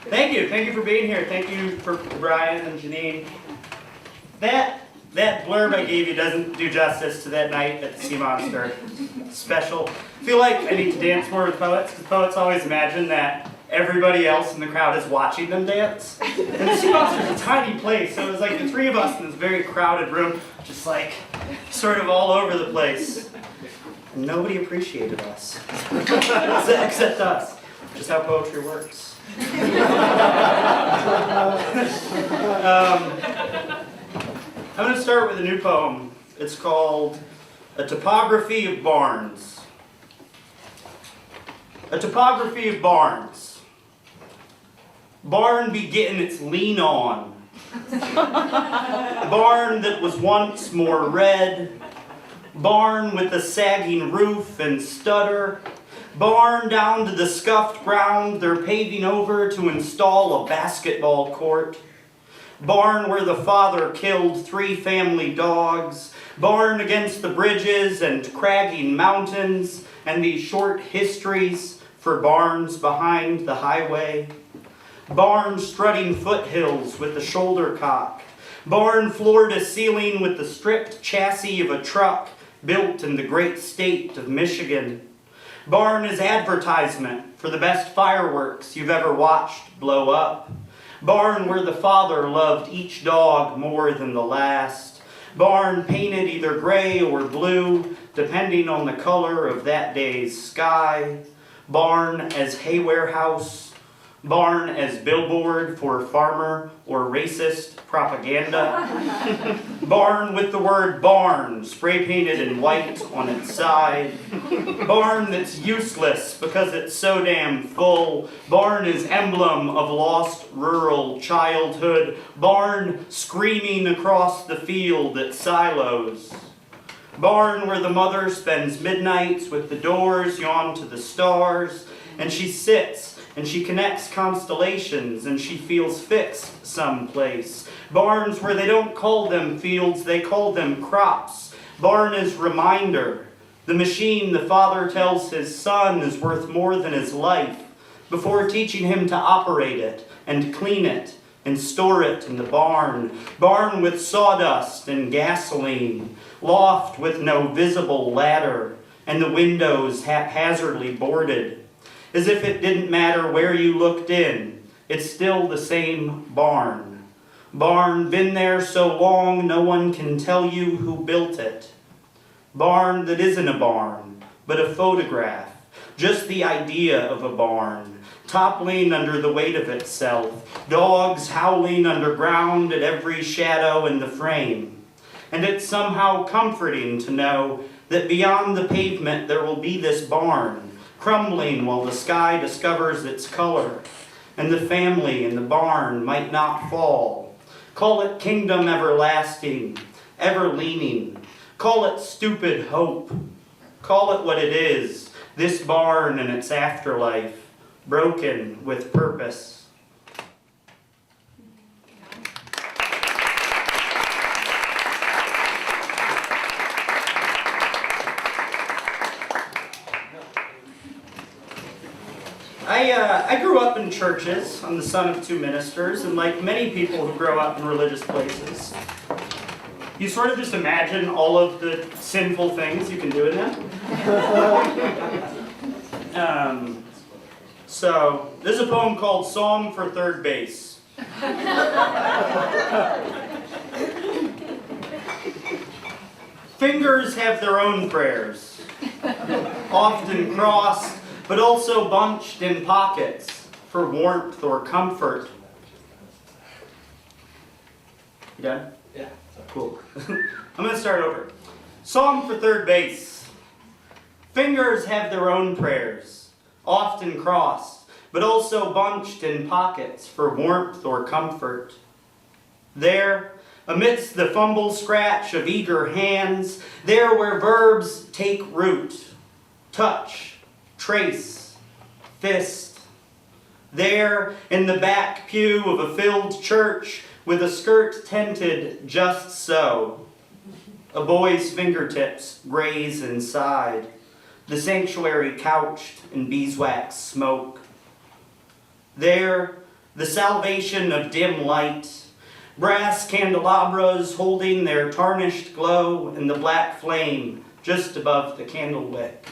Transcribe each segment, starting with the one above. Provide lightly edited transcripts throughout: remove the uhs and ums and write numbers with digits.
Thank you for being here. Thank you for Brian and Janine. That blurb I gave you doesn't do justice to that night at the Sea Monster. Special. I feel like I need to dance more with poets, because poets always imagine that everybody else in the crowd is watching them dance. And the Sea Monster is a tiny place, so it was like the three of us in this very crowded room, just like sort of all over the place. And nobody appreciated us, except us, which is how poetry works. I'm going to start with a new poem. It's called A Topography of Barns. A topography of barns. Barn be getting its lean on. Barn that was once more red. Barn with a sagging roof and stutter. Barn down to the scuffed ground they're paving over to install a basketball court. Barn where the father killed 3 family dogs. Barn against the bridges and cragging mountains and these short histories for barns behind the highway. Barn strutting foothills with the shoulder cock. Barn floor to ceiling with the stripped chassis of a truck built in the great state of Michigan. Barn is advertisement for the best fireworks you've ever watched blow up. Barn where the father loved each dog more than the last. Barn painted either gray or blue, depending on the color of that day's sky. Barn as hay warehouse. Barn as billboard for farmer or racist propaganda. Barn with the word barn spray painted in white on its side. Barn that's useless because it's so damn full. Barn is emblem of lost rural childhood. Barn screaming across the field at silos. Barn where the mother spends midnights with the doors yawned to the stars, and she sits and she connects constellations and she feels fixed someplace. Barns where they don't call them fields, they call them crops. Barn is reminder. The machine the father tells his son is worth more than his life before teaching him to operate it and clean it and store it in the barn. Barn with sawdust and gasoline. Loft with no visible ladder and the windows haphazardly boarded. As if it didn't matter where you looked in, it's still the same barn. Barn been there so long no one can tell you who built it. Barn that isn't a barn, but a photograph. Just the idea of a barn, toppling under the weight of itself. Dogs howling underground at every shadow in the frame. And it's somehow comforting to know that beyond the pavement there will be this barn, crumbling while the sky discovers its color, and the family in the barn might not fall. Call it kingdom everlasting, ever leaning. Call it stupid hope. Call it what it is, this barn and its afterlife, broken with purpose. I grew up in churches. I'm the son of 2 ministers, and like many people who grow up in religious places, you sort of just imagine all of the sinful things you can do in them. So, this is a poem called Psalm for Third Base. Fingers have their own prayers, often crossed, but also bunched in pockets for warmth or comfort. You done? Yeah. Cool. I'm going to start over. Psalm for third base. Fingers have their own prayers, often crossed, but also bunched in pockets for warmth or comfort. There, amidst the fumble scratch of eager hands, there where verbs take root, touch, trace, fist. There, in the back pew of a filled church with a skirt tented just so, a boy's fingertips graze inside, the sanctuary couched in beeswax smoke. There, the salvation of dim light, brass candelabras holding their tarnished glow in the black flame just above the candle wick.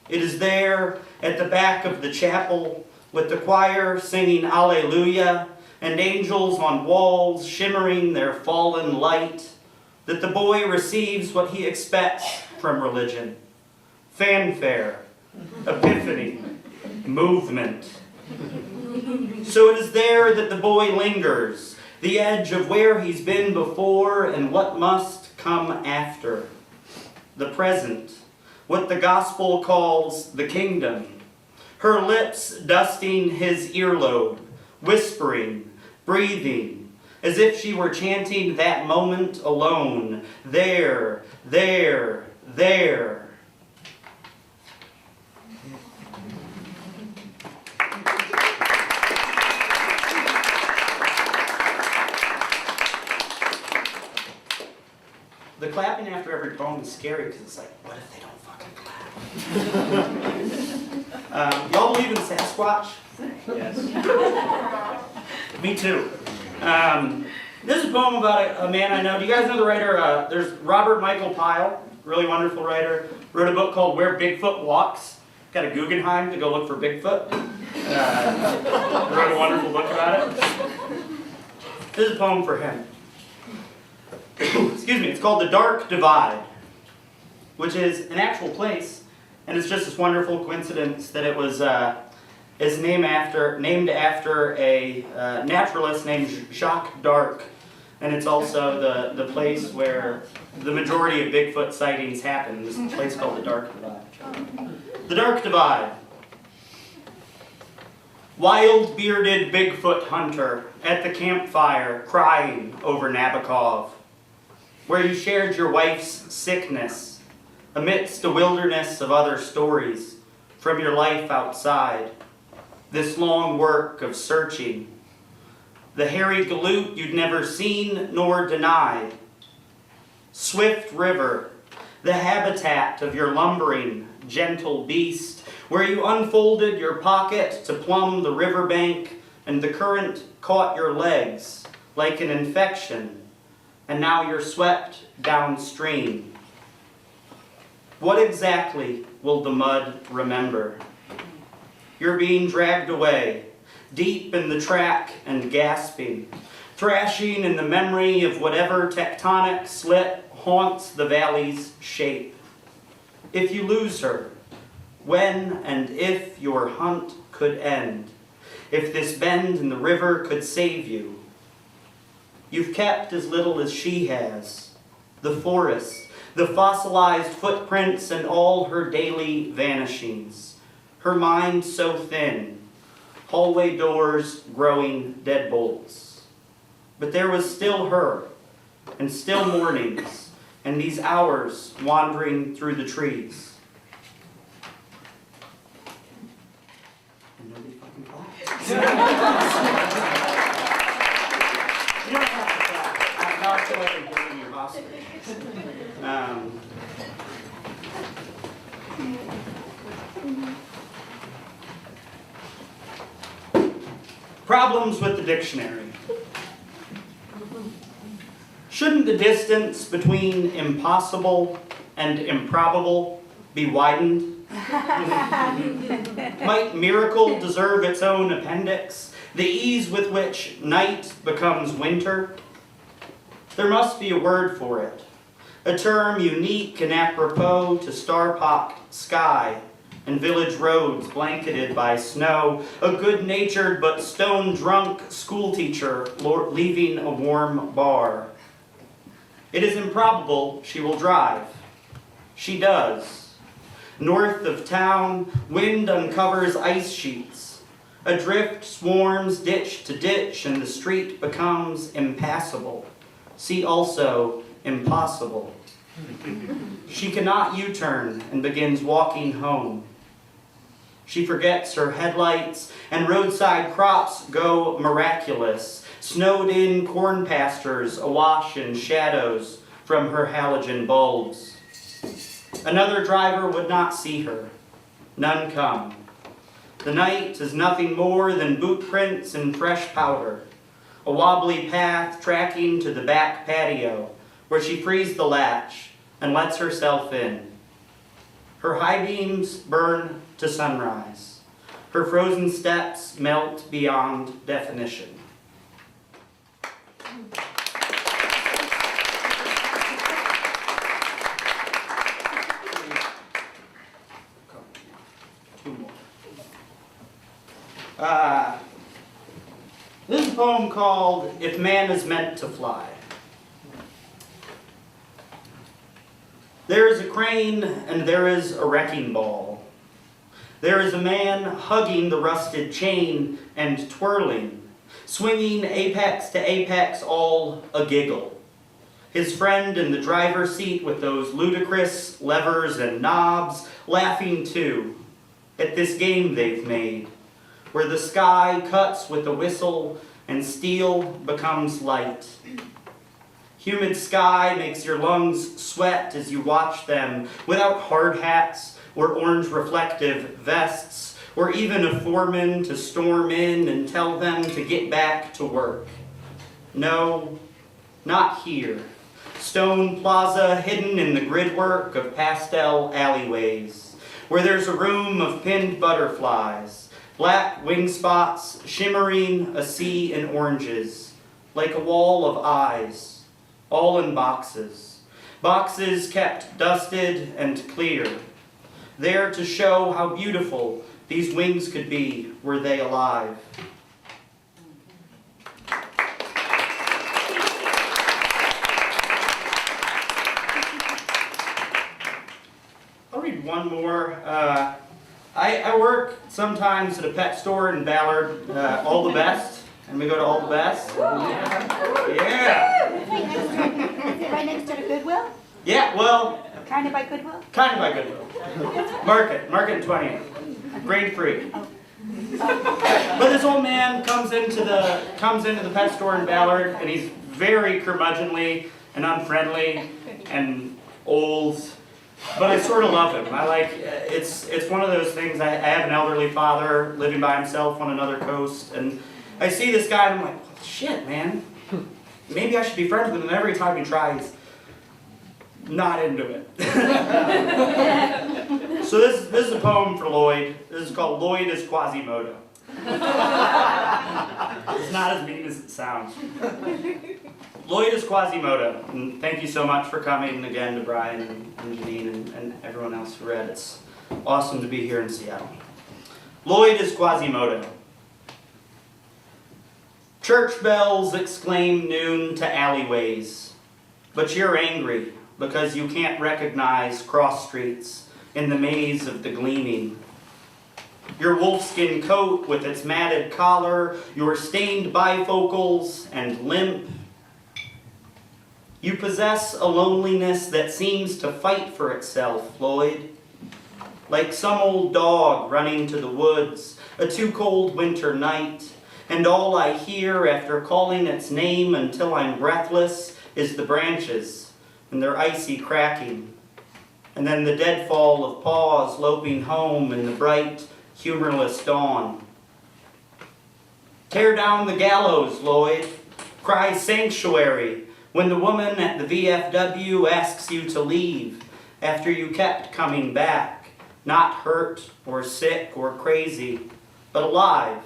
It is there at the back of the chapel with the choir singing Alleluia and angels on walls shimmering their fallen light that the boy receives what he expects from religion: fanfare, epiphany, movement. So it is there that the boy lingers, the edge of where he's been before and what must come after. The present, what the gospel calls the kingdom. Her lips dusting his earlobe, whispering, breathing, as if she were chanting that moment alone. There, there, there. The clapping after every poem is scary because it's like, what if they don't fucking clap? Y'all believe in Sasquatch? Yes. Me too. This is a poem about a man I know. Do you guys know the writer? There's Robert Michael Pyle, really wonderful writer. Wrote a book called Where Bigfoot Walks. Got a Guggenheim to go look for Bigfoot. Wrote a wonderful book about it. This is a poem for him. Excuse me, it's called The Dark Divide, which is an actual place, and it's just this wonderful coincidence that it was is named after a naturalist named Jacques d'Arc, and it's also the place where the majority of Bigfoot sightings happen. This is a place called The Dark Divide. The Dark Divide. Wild bearded Bigfoot hunter at the campfire crying over Nabokov, where you shared your wife's sickness amidst a wilderness of other stories from your life outside. This long work of searching, the hairy galoot you'd never seen nor denied. Swift River, the habitat of your lumbering, gentle beast, where you unfolded your pocket to plumb the riverbank and the current caught your legs like an infection, and now you're swept downstream. What exactly will the mud remember? You're being dragged away, deep in the track and gasping, thrashing in the memory of whatever tectonic slip haunts the valley's shape. If you lose her, when and if your hunt could end, if this bend in the river could save you, you've kept as little as she has, the forest, the fossilized footprints and all her daily vanishings, her mind so thin, hallway doors growing deadbolts. But there was still her, and still mornings, and these hours wandering through the trees. And nobody fucking claps. You don't have to clap. Now I feel like I'm giving you hostage. Problems with the dictionary. Shouldn't the distance between impossible and improbable be widened? Might miracle deserve its own appendix? The ease with which night becomes winter? There must be a word for it, a term unique and apropos to star-pocked sky and village roads blanketed by snow, a good-natured but stone-drunk schoolteacher leaving a warm bar. It is improbable she will drive. She does. North of town, wind uncovers ice sheets. Adrift swarms ditch to ditch, and the street becomes impassable. See also impossible. She cannot U-turn and begins walking home. She forgets her headlights, and roadside crops go miraculous, snowed-in corn pastures awash in shadows from her halogen bulbs. Another driver would not see her. None come. The night is nothing more than boot prints and fresh powder. A wobbly path tracking to the back patio, where she frees the latch and lets herself in. Her high beams burn to sunrise. Her frozen steps melt beyond definition. This is a poem called If Man Is Meant to Fly. There is a crane and there is a wrecking ball. There is a man hugging the rusted chain and twirling, swinging apex to apex, all a giggle. His friend in the driver's seat with those ludicrous levers and knobs, laughing too at this game they've made, where the sky cuts with a whistle and steel becomes light. Humid sky makes your lungs sweat as you watch them without hard hats or orange reflective vests, or even a foreman to storm in and tell them to get back to work. No, not here. Stone plaza hidden in the gridwork of pastel alleyways, where there's a room of pinned butterflies, black wing spots shimmering a sea in oranges, like a wall of eyes, all in boxes. Boxes kept dusted and clear, there to show how beautiful these wings could be were they alive. I'll read one more. I work sometimes at a pet store in Ballard, All the Best, and we go to All the Best. Yeah. Is it right next to the Goodwill? Yeah, well. Kind of by Goodwill? Kind of by Goodwill. Market 20th. Grade 3. But this old man comes into the pet store in Ballard, and he's very curmudgeonly and unfriendly and old. But I sort of love him. I like, it's one of those things, I have an elderly father living by himself on another coast, and I see this guy and I'm like, shit, man, maybe I should be friends with him. And every time he tries, not into it. So this is a poem for Lloyd. This is called Lloyd is Quasimodo. It's not as mean as it sounds. Lloyd is Quasimodo, and thank you so much for coming again to Brian and Janine and everyone else who read. It's awesome to be here in Seattle. Lloyd is Quasimodo. Church bells exclaim noon to alleyways, but you're angry because you can't recognize cross streets in the maze of the gleaming. Your wolfskin coat with its matted collar, your stained bifocals and limp. You possess a loneliness that seems to fight for itself, Lloyd. Like some old dog running to the woods, a too cold winter night, and all I hear after calling its name until I'm breathless is the branches and their icy cracking, and then the deadfall of paws loping home in the bright, humorless dawn. Tear down the gallows, Lloyd. Cry sanctuary when the woman at the VFW asks you to leave after you kept coming back, not hurt or sick or crazy, but alive,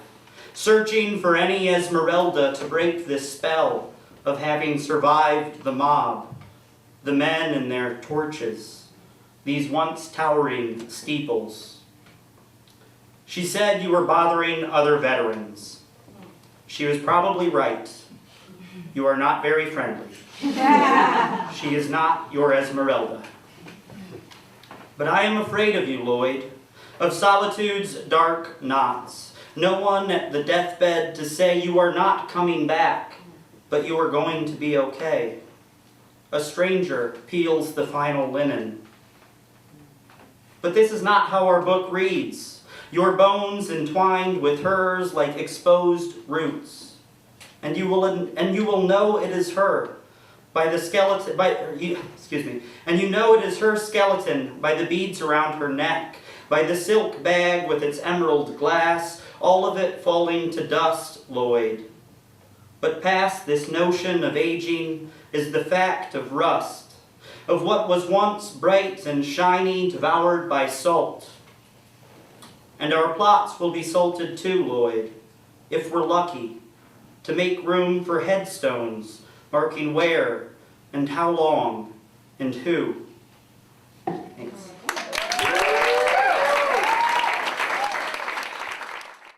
searching for any Esmeralda to break this spell of having survived the mob, the men and their torches, these once towering steeples. She said you were bothering other veterans. She was probably right. You are not very friendly. She is not your Esmeralda. But I am afraid of you, Lloyd, of solitude's dark knots. No one at the deathbed to say you are not coming back, but you are going to be okay. A stranger peels the final linen. But this is not how our book reads. Your bones entwined with hers like exposed roots. And you will know it is her by the skeleton, and you know it is her skeleton by the beads around her neck, by the silk bag with its emerald glass, all of it falling to dust, Lloyd. But past this notion of aging is the fact of rust, of what was once bright and shiny, devoured by salt. And our plots will be salted too, Lloyd, if we're lucky, to make room for headstones marking where and how long and who. Thanks.